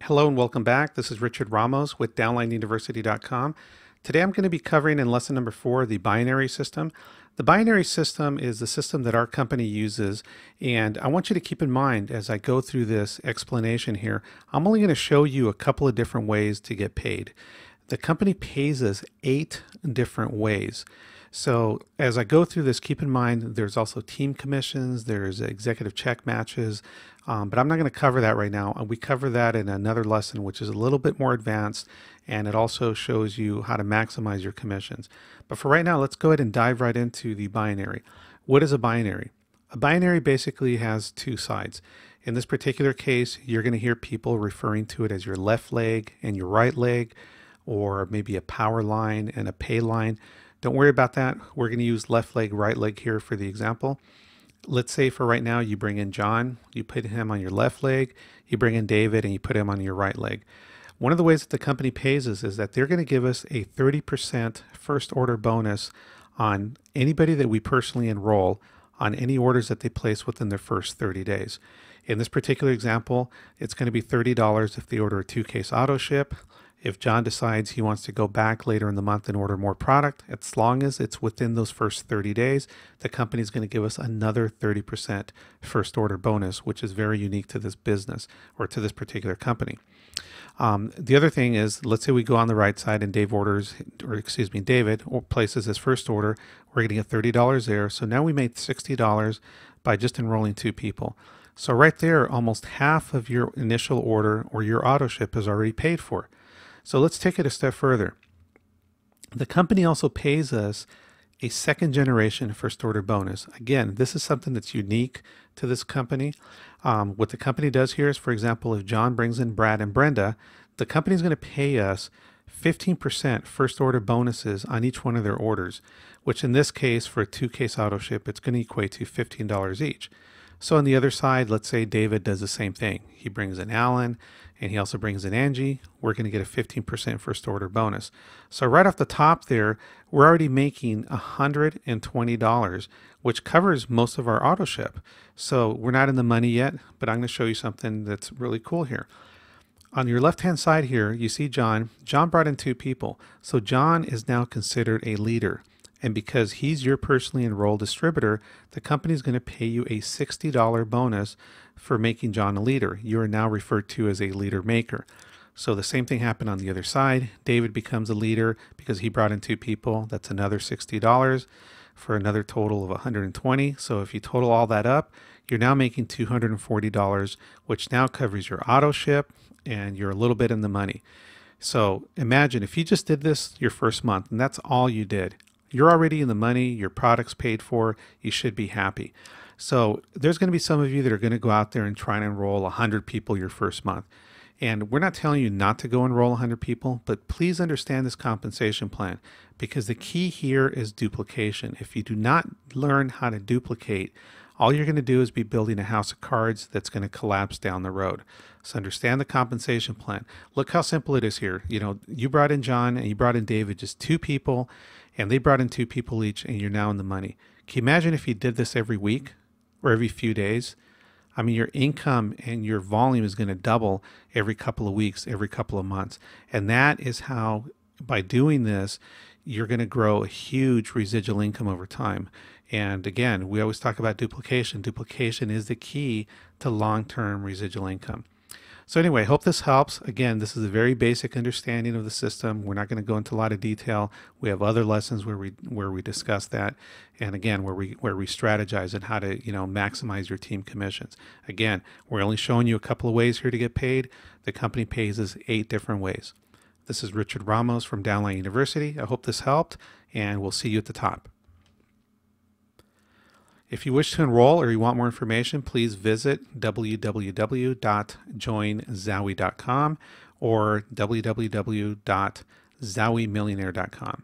Hello and welcome back. This is Richard Ramos with DownlineUniversity.com. Today I'm going to be covering in lesson number 4 the binary system. The binary system is the system that our company uses, and I want you to keep in mind as I go through this explanation here, I'm only going to show you a couple of different ways to get paid. The company pays us 8 different ways. So as I go through this, keep in mind there's also team commissions, there's executive check matches, but I'm not going to cover that right now. We cover that in another lesson, which is a little bit more advanced, and it also shows you how to maximize your commissions. But for right now, let's go ahead and dive right into the binary. What is a binary? A binary basically has 2 sides. In this particular case, you're going to hear people referring to it as your left leg and your right leg, or maybe a power line and a pay line. Don't worry about that. We're going to use left leg, right leg here for the example. Let's say for right now, you bring in John, you put him on your left leg, you bring in David, and you put him on your right leg. One of the ways that the company pays us is that they're going to give us a 30% first order bonus on anybody that we personally enroll on any orders that they place within their first 30 days. In this particular example, it's going to be $30 if they order a 2-case auto ship. If John decides he wants to go back later in the month and order more product, as long as it's within those first 30 days, the company is going to give us another 30% first order bonus, which is very unique to this business or to this particular company. The other thing is, let's say we go on the right side and David places his first order. We're getting $30 there. So now we made $60 by just enrolling 2 people. So right there, almost half of your initial order or your auto ship is already paid for. So let's take it a step further. The company also pays us a second generation first order bonus. Again, this is something that's unique to this company. What the company does here is, for example, if John brings in Brad and Brenda, the company is going to pay us 15% first order bonuses on each one of their orders, which in this case, for a 2-case auto ship, it's going to equate to $15 each. So on the other side, let's say David does the same thing. He brings in Alan and he also brings in Angie. We're going to get a 15% first order bonus. So right off the top there, we're already making $120, which covers most of our auto ship. So we're not in the money yet, but I'm going to show you something that's really cool here. On your left-hand side here, you see John. John brought in 2 people. So John is now considered a leader. And because he's your personally enrolled distributor, the company is going to pay you a $60 bonus for making John a leader. You are now referred to as a leader maker. So the same thing happened on the other side. David becomes a leader because he brought in 2 people. That's another $60 for another total of $120. So if you total all that up, you're now making $240, which now covers your auto ship and you're a little bit in the money. So imagine if you just did this your first month and that's all you did. You're already in the money, your product's paid for, you should be happy. So there's going to be some of you that are going to go out there and try and enroll 100 people your first month. And we're not telling you not to go enroll 100 people, but please understand this compensation plan, because the key here is duplication. If you do not learn how to duplicate, all you're going to do is be building a house of cards that's going to collapse down the road. So understand the compensation plan. Look how simple it is here. You know, you brought in John and you brought in David, just 2 people, and they brought in 2 people each, and you're now in the money. Can you imagine if you did this every week or every few days? I mean, your income and your volume is going to double every couple of weeks, every couple of months. And that is how, by doing this, you're going to grow a huge residual income over time. And again, we always talk about duplication. Duplication is the key to long-term residual income. So anyway, I hope this helps. Again, this is a very basic understanding of the system. We're not going to go into a lot of detail. We have other lessons where we discuss that, and again, where we strategize on how to maximize your team commissions. Again, we're only showing you a couple of ways here to get paid. The company pays us 8 different ways. This is Richard Ramos from Downline University. I hope this helped, and we'll see you at the top. If you wish to enroll or you want more information, please visit www.joinxowii.com or www.XOWiMillionaire.com.